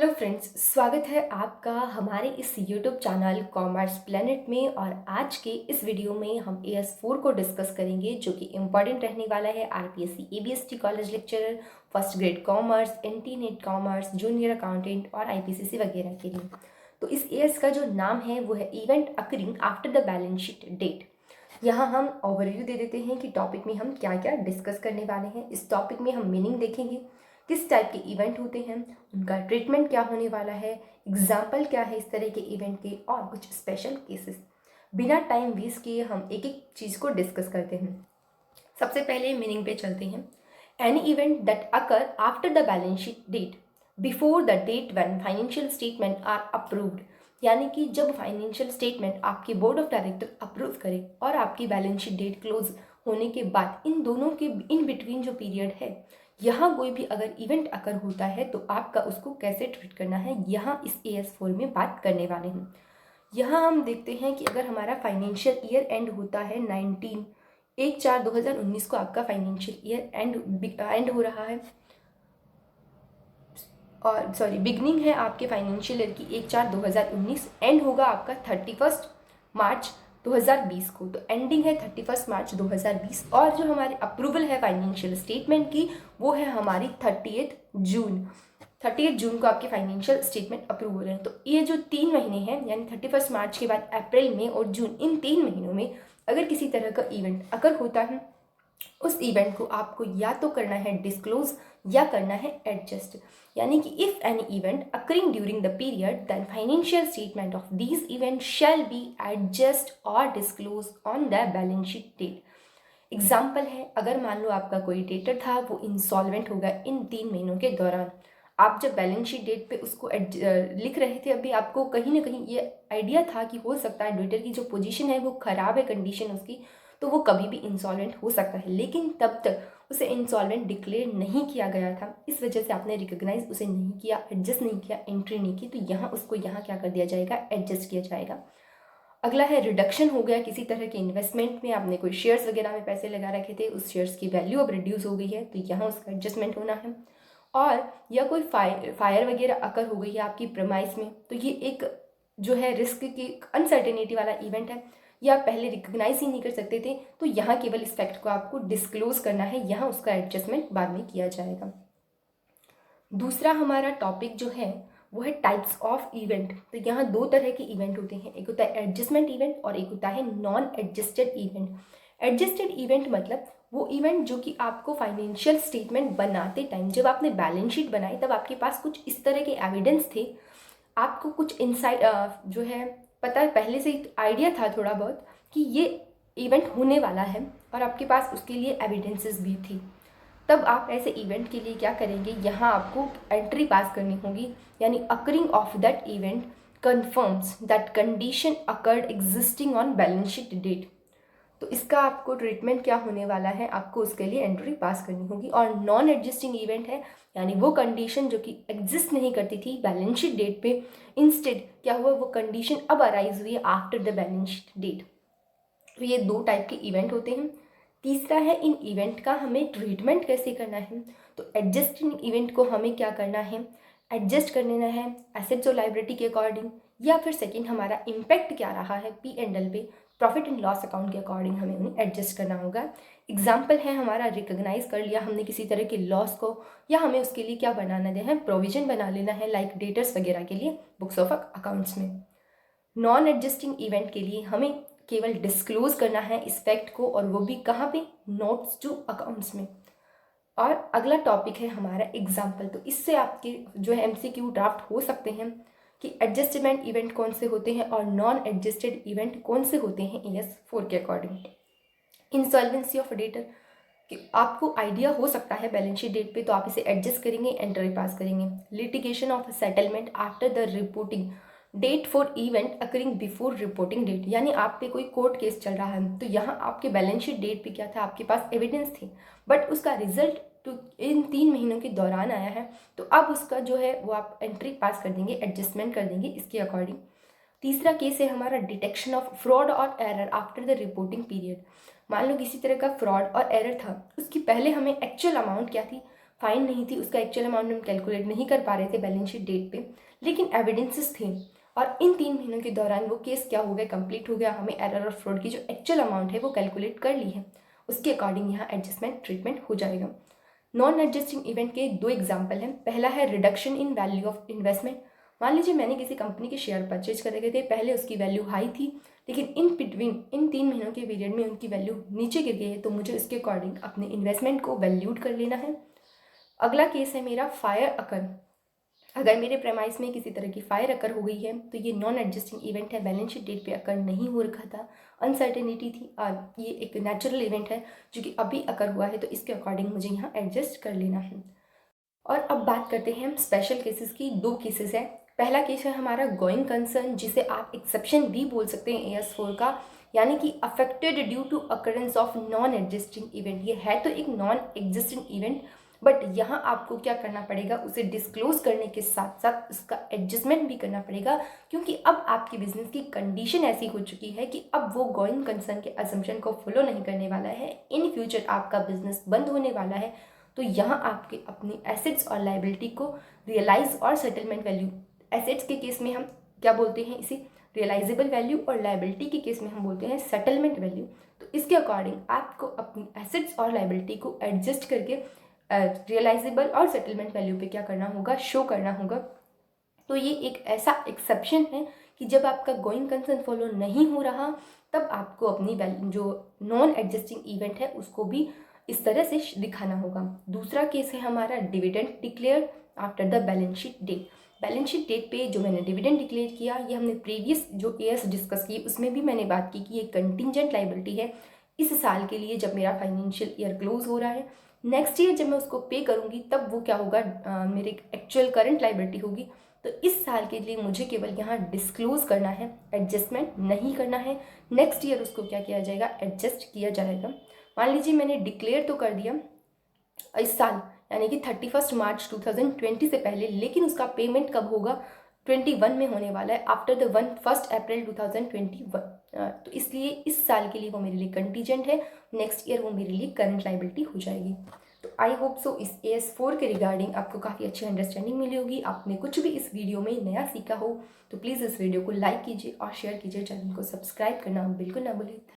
Hello friends, स्वागत है आपका हमारे इस यूट्यूब चैनल कॉमर्स प्लेनेट में। और आज के इस वीडियो में हम AS4 को डिस्कस करेंगे, जो कि इम्पॉर्टेंट रहने वाला है RPSC ABST college lecturer, first grade commerce, NT-NET commerce, junior accountant और IPCC वगैरह के लिए। तो इस AS का जो नाम है वो है event occurring after the balance sheet date. यहाँ हम ओवरव्यू दे देते हैं कि टॉपिक में हम क्या क्या डिस्कस करने वाले हैं। इस टॉपिक में हम मीनिंग देखेंगे, किस टाइप के इवेंट होते हैं, उनका ट्रीटमेंट क्या होने वाला है, एग्जाम्पल क्या है इस तरह के इवेंट के, और कुछ स्पेशल केसेस। बिना टाइम वेस्ट किए हम एक एक चीज़ को डिस्कस करते हैं। सबसे पहले मीनिंग पे चलते हैं। Any event that occur after the balance sheet date before the date when financial statement are approved. यानी कि जब फाइनेंशियल स्टेटमेंट आपके बोर्ड ऑफ डायरेक्टर अप्रूव करे और आपकी बैलेंस शीट डेट क्लोज होने के बाद इन दोनों के इन बिटवीन जो पीरियड है, यहाँ कोई भी अगर इवेंट अकर होता है तो आपका उसको कैसे ट्रीट करना है, यहाँ इस AS4 में बात करने वाले हैं। यहाँ हम देखते हैं कि अगर हमारा फाइनेंशियल ईयर एंड होता है 1/4/2019 को आपका फाइनेंशियल ईयर एंड हो रहा है, और बिगनिंग है आपके फाइनेंशियल ईयर की 1/4/2019, एंड होगा आपका 31 मार्च 2020 को। तो एंडिंग है 31 मार्च 2020, और जो हमारी अप्रूवल है फाइनेंशियल स्टेटमेंट की वो है हमारी 30 जून को आपके फाइनेंशियल स्टेटमेंट अप्रूव हो रहे हैं। तो ये जो 3 महीने हैं, यानी 31 मार्च के बाद अप्रैल, मई और जून, इन 3 महीनों में अगर किसी तरह का इवेंट अगर होता है, उस इवेंट को आपको या तो करना है डिस्क्लोज या करना है एडजस्ट। यानी कि if any event occurring during the period, then financial statement of these event shall be adjust और disclose on the balance sheet date. Example है, अगर मान लो आपका कोई डेटर था, वो इंसॉल्वेंट होगा इन 3 महीनों के दौरान। आप जब बैलेंस शीट डेट पे उसको लिख रहे थे, अभी आपको कहीं ना कहीं ये आइडिया था कि हो सकता है डेटर की जो पोजीशन है वो ख़राब है, कंडीशन उसकी, तो वो कभी भी इंसॉल्वेंट हो सकता है। लेकिन तब तक उसे इंसॉल्वेंट डिक्लेयर नहीं किया गया था, इस वजह से आपने रिकॉग्नाइज उसे नहीं किया, एडजस्ट नहीं किया, एंट्री नहीं की, तो यहाँ उसको यहाँ क्या कर दिया जाएगा, एडजस्ट किया जाएगा। अगला है रिडक्शन हो गया किसी तरह के इन्वेस्टमेंट में, आपने कोई शेयर्स वगैरह में पैसे लगा रखे थे, उस शेयर्स की वैल्यू अब रिड्यूस हो गई है, तो यहाँ उसका एडजस्टमेंट होना है। और या कोई फायर वगैरह अकर हो गई है आपकी प्रेमाइस में, तो ये एक जो है रिस्क की अनसर्टेनिटी वाला इवेंट है, या पहले रिकग्नाइज ही नहीं कर सकते थे, तो यहाँ केवल इस फैक्ट को आपको डिस्क्लोज करना है, यहाँ उसका एडजस्टमेंट बाद में किया जाएगा। दूसरा हमारा टॉपिक जो है वो है टाइप्स ऑफ इवेंट। तो यहाँ 2 तरह के इवेंट होते हैं, एक होता है एडजस्टमेंट इवेंट और एक होता है non adjusted event. Adjusted event मतलब वो इवेंट जो कि आपको फाइनेंशियल स्टेटमेंट बनाते टाइम, जब आपने बैलेंस शीट बनाई तब आपके पास कुछ इस तरह के एविडेंस थे, आपको कुछ इंसाइट जो है पता पहले से आइडिया था थोड़ा बहुत कि ये इवेंट होने वाला है, और आपके पास उसके लिए एविडेंसेस भी थी। तब आप ऐसे इवेंट के लिए क्या करेंगे, यहाँ आपको एंट्री पास करनी होगी, यानी occurring of that event confirms that condition occurred existing on balance sheet date. तो इसका आपको ट्रीटमेंट क्या होने वाला है, आपको उसके लिए एंट्री पास करनी होगी। और नॉन एडजस्टिंग इवेंट है, यानी वो कंडीशन जो कि एग्जिस्ट नहीं करती थी बैलेंस शीट डेट पे, इंस्टेड क्या हुआ, वो कंडीशन अब अराइज हुई after the balance sheet date. तो ये 2 टाइप के इवेंट होते हैं। तीसरा है इन इवेंट का हमें ट्रीटमेंट कैसे करना है। तो एडजस्टिंग इवेंट को हमें क्या करना है, एडजस्ट कर लेना है एसेट्स और लायबिलिटी के अकॉर्डिंग, या फिर सेकंड हमारा इम्पैक्ट क्या रहा है P&L पे, प्रॉफिट एंड लॉस अकाउंट के अकॉर्डिंग हमें उन्हें एडजस्ट करना होगा। एग्जाम्पल है हमारा, रिकग्नाइज कर लिया हमने किसी तरह के लॉस को, या हमें उसके लिए क्या बनाना है, प्रोविजन बना लेना है, लाइक डेटर्स वगैरह के लिए बुक्स ऑफ अकाउंट्स में। नॉन एडजस्टिंग इवेंट के लिए हमें केवल डिस्क्लोज करना है इस फैक्ट को, और वो भी कहाँ पे, नोट्स टू अकाउंट्स में। और अगला टॉपिक है हमारा एग्जाम्पल। तो इससे आपके जो है MCQ ड्राफ्ट हो सकते हैं कि एडजस्टमेंट इवेंट कौन से होते हैं और नॉन एडजस्टेड इवेंट कौन से होते हैं AS4 के अकॉर्डिंग। इंसॉल्वेंसी ऑफ डेटर, कि आपको आइडिया हो सकता है बैलेंस शीट डेट पे, तो आप इसे एडजस्ट करेंगे, एंट्री पास करेंगे। Litigation of settlement after the reporting date for event occurring before reporting date, यानी आप पे कोई कोर्ट केस चल रहा है, तो यहाँ आपके बैलेंस शीट डेट पे क्या था, आपके पास एविडेंस थी, बट उसका रिजल्ट तो इन 3 महीनों के दौरान आया है, तो अब उसका जो है वो आप एंट्री पास कर देंगे, एडजस्टमेंट कर देंगे इसके अकॉर्डिंग। तीसरा केस है हमारा डिटेक्शन ऑफ फ्रॉड और error after the reporting period. मान लो किसी तरह का फ्रॉड और एरर था, उसकी पहले हमें एक्चुअल अमाउंट क्या थी, फाइन नहीं थी, उसका एक्चुअल अमाउंट हम कैलकुलेट नहीं कर पा रहे थे बैलेंस शीट डेट पे, लेकिन एविडेंसेस थे। और इन 3 महीनों के दौरान वो केस क्या हो गया, कंप्लीट हो गया, हमें एरर और फ्रॉड की जो एक्चुअल अमाउंट है वो कैलकुलेट कर ली है, उसके अकॉर्डिंग यहाँ एडजस्टमेंट ट्रीटमेंट हो जाएगा। नॉन एडजस्टिंग इवेंट के 2 एग्जाम्पल हैं। पहला है reduction in value of investment. मान लीजिए मैंने किसी कंपनी के शेयर परचेज कर रखे थे, पहले उसकी वैल्यू हाई थी, लेकिन इन बिटवीन इन 3 महीनों के पीरियड में उनकी वैल्यू नीचे गिर गई है, तो मुझे उसके अकॉर्डिंग अपने इन्वेस्टमेंट को वैल्यूड कर लेना है। अगला केस है मेरा फायर अकर। अगर मेरे प्रेमाइस में किसी तरह की फायर अकर हो गई है तो ये नॉन एडजस्टिंग इवेंट है, बैलेंस शीट डेट पे अकर नहीं हो रखा था, अनसर्टेनिटी थी, ये एक नेचुरल इवेंट है जो कि अभी अकर हुआ है, तो इसके अकॉर्डिंग मुझे यहाँ एडजस्ट कर लेना है। और अब बात करते हैं हम स्पेशल केसेस की। 2 केसेस है। पहला केस है हमारा गोइंग कंसर्न, जिसे आप एक्सेप्शन भी बोल सकते हैं AS4 का, यानी कि affected due to occurrence of non existing event. ये है तो एक नॉन एग्जिस्टिंग इवेंट, बट यहाँ आपको क्या करना पड़ेगा, उसे डिस्क्लोज करने के साथ साथ उसका एडजस्टमेंट भी करना पड़ेगा, क्योंकि अब आपकी बिजनेस की कंडीशन ऐसी हो चुकी है कि अब वो गोइंग कंसर्न के असम्पशन को फॉलो नहीं करने वाला है, इन फ्यूचर आपका बिजनेस बंद होने वाला है। तो यहाँ आपके अपनी एसेट्स और लाइबिलिटी को रियलाइज और सेटलमेंट वैल्यू, एसेट्स के केस में हम क्या बोलते हैं इसे रियलाइजेबल वैल्यू, और लाइबिलिटी के केस में हम बोलते हैं सेटलमेंट वैल्यू। तो इसके अकॉर्डिंग आपको अपनी एसेट्स और लाइबिलिटी को एडजस्ट करके रियलाइजेबल और सेटलमेंट वैल्यू पे क्या करना होगा, शो करना होगा। तो ये एक ऐसा एक्सेप्शन है कि जब आपका गोइंग कंसर्न फॉलो नहीं हो रहा, तब आपको अपनी जो नॉन एडजस्टिंग इवेंट है उसको भी इस तरह से दिखाना होगा। दूसरा केस है हमारा dividend declare after the balance sheet date. Balance sheet date पे जो मैंने डिविडेंड डिक्लेयर किया, ये हमने प्रीवियस जो एयर्स डिस्कस की उसमें भी मैंने बात की कि ये कंटिंजेंट लाइबिलिटी है इस साल के लिए, जब मेरा फाइनेंशियल ईयर क्लोज हो रहा है। नेक्स्ट ईयर जब मैं उसको पे करूँगी तब वो क्या होगा, मेरी एक्चुअल करंट लाइबिलिटी होगी। तो इस साल के लिए मुझे केवल यहाँ डिस्क्लोज करना है, एडजस्टमेंट नहीं करना है। नेक्स्ट ईयर उसको क्या किया जाएगा, एडजस्ट किया जाएगा। मान लीजिए मैंने डिक्लेयर तो कर दिया इस साल, यानी कि 31 मार्च 2020 से पहले, लेकिन उसका पेमेंट कब होगा, 21 में होने वाला है, आफ्टर द 1 अप्रैल 2021। तो इसलिए इस साल के लिए वो मेरे लिए कंटीजेंट है, नेक्स्ट ईयर वो मेरे लिए करंट लाइबिलिटी हो जाएगी। तो आई होप सो इस AS4 के रिगार्डिंग आपको काफ़ी अच्छी अंडरस्टैंडिंग मिली होगी। आपने कुछ भी इस वीडियो में नया सीखा हो तो प्लीज़ इस वीडियो को लाइक कीजिए और शेयर कीजिए, चैनल को सब्सक्राइब करना बिल्कुल ना भूलिए।